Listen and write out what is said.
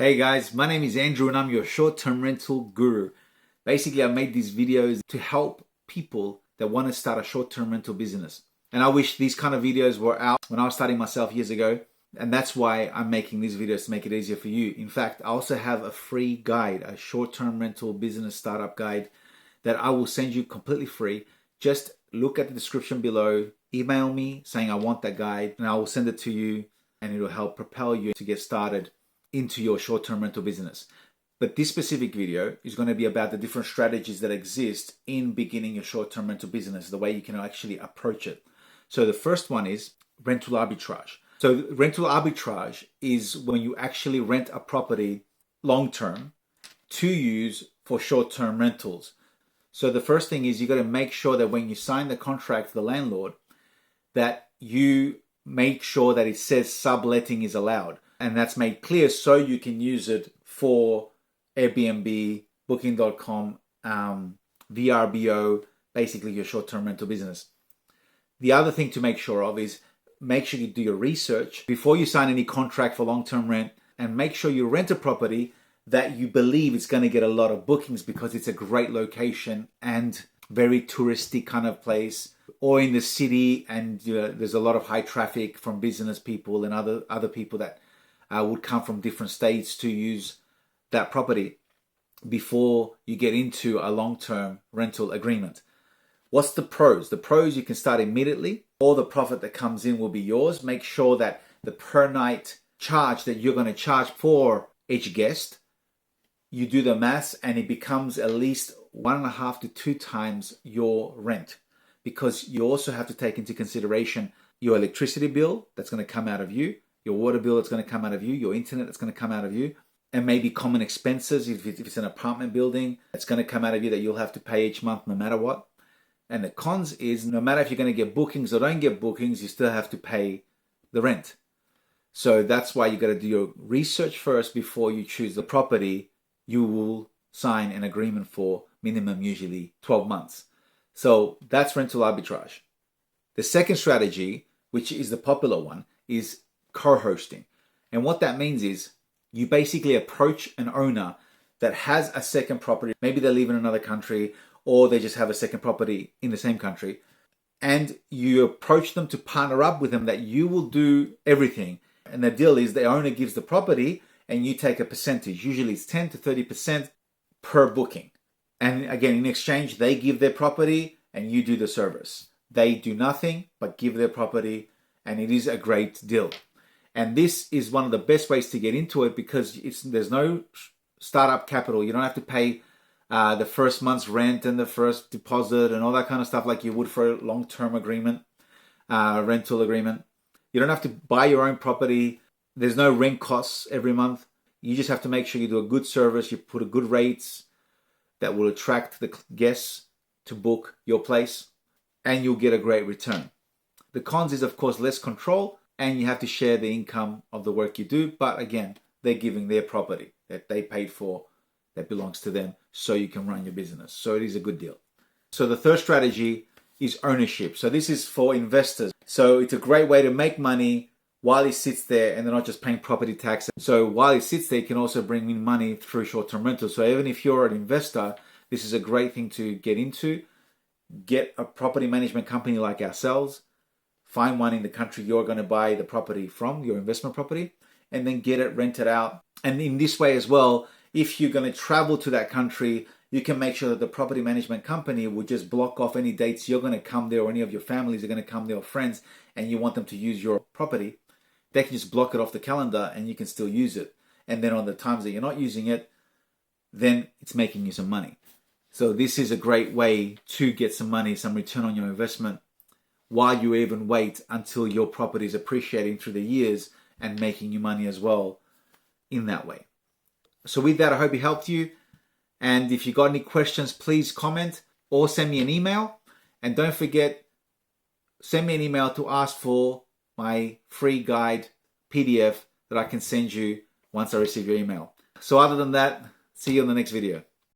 Hey guys, my name is Andrew and I'm your short-term rental guru. Basically, I made these videos to help people that want to start a short-term rental business. And I wish these kind of videos were out when I was starting myself years ago. And that's why I'm making these videos, to make it easier for you. In fact, I also have a free guide, a short-term rental business startup guide that I will send you completely free. Just look at the description below, email me saying I want that guide, and I will send it to you, and it will help propel you to get started into your short-term rental business. But this specific video is going to be about the different strategies that exist in beginning your short-term rental business, the way you can actually approach it. So the first one is rental arbitrage. So rental arbitrage is when you actually rent a property long-term to use for short-term rentals. So the first thing is you got to make sure that when you sign the contract with the landlord, that you make sure that it says subletting is allowed. And that's made clear so you can use it for AirBnB, Booking.com, VRBO, basically your short-term rental business. The other thing to make sure of is make sure you do your research before you sign any contract for long-term rent, and make sure you rent a property that you believe is going to get a lot of bookings because it's a great location and very touristy kind of place, or in the city, and there's a lot of high traffic from business people and other people that would come from different states to use that property before you get into a long-term rental agreement. What's the pros? The pros, you can start immediately. All the profit that comes in will be yours. Make sure that the per night charge that you're going to charge for each guest, you do the maths and it becomes at least 1.5 to 2 times your rent, because you also have to take into consideration your electricity bill that's going to come out of you, your water bill that's going to come out of you, your internet that's going to come out of you, and maybe common expenses if it's an apartment building that's going to come out of you that you'll have to pay each month no matter what. And the cons is no matter if you're going to get bookings or don't get bookings, you still have to pay the rent. So that's why you got to do your research first before you choose the property you will sign an agreement for, minimum usually 12 months. So that's rental arbitrage. The second strategy, which is the popular one, is co-hosting. And what that means is you basically approach an owner that has a second property. Maybe they live in another country, or they just have a second property in the same country. And you approach them to partner up with them that you will do everything. And the deal is the owner gives the property and you take a percentage. Usually it's 10 to 30% per booking. And again, in exchange, they give their property and you do the service. They do nothing but give their property, and it is a great deal. And this is one of the best ways to get into it because there's no startup capital. You don't have to pay the first month's rent and the first deposit and all that kind of stuff like you would for a long-term agreement, rental agreement. You don't have to buy your own property. There's no rent costs every month. You just have to make sure you do a good service. You put a good rates that will attract the guests to book your place, and you'll get a great return. The cons is, of course, less control, and you have to share the income of the work you do. But again, they're giving their property that they paid for, that belongs to them, so you can run your business. So it is a good deal. So the third strategy is ownership. So this is for investors. So it's a great way to make money while it sits there and they're not just paying property tax. So while it sits there, you can also bring in money through short-term rental. So even if you're an investor, this is a great thing to get into. Get a property management company like ourselves. Find one in the country you're going to buy the property from, your investment property, and then get it rented out. And in this way as well, if you're going to travel to that country, you can make sure that the property management company will just block off any dates you're going to come there, or any of your families are going to come there, or friends, and you want them to use your property. They can just block it off the calendar and you can still use it. And then on the times that you're not using it, then it's making you some money. So this is a great way to get some money, some return on your investment, while you even wait until your property is appreciating through the years and making you money as well in that way. So with that, I hope it helped you. And if you got any questions, please comment or send me an email. And don't forget, send me an email to ask for my free guide PDF that I can send you once I receive your email. So other than that, see you in the next video.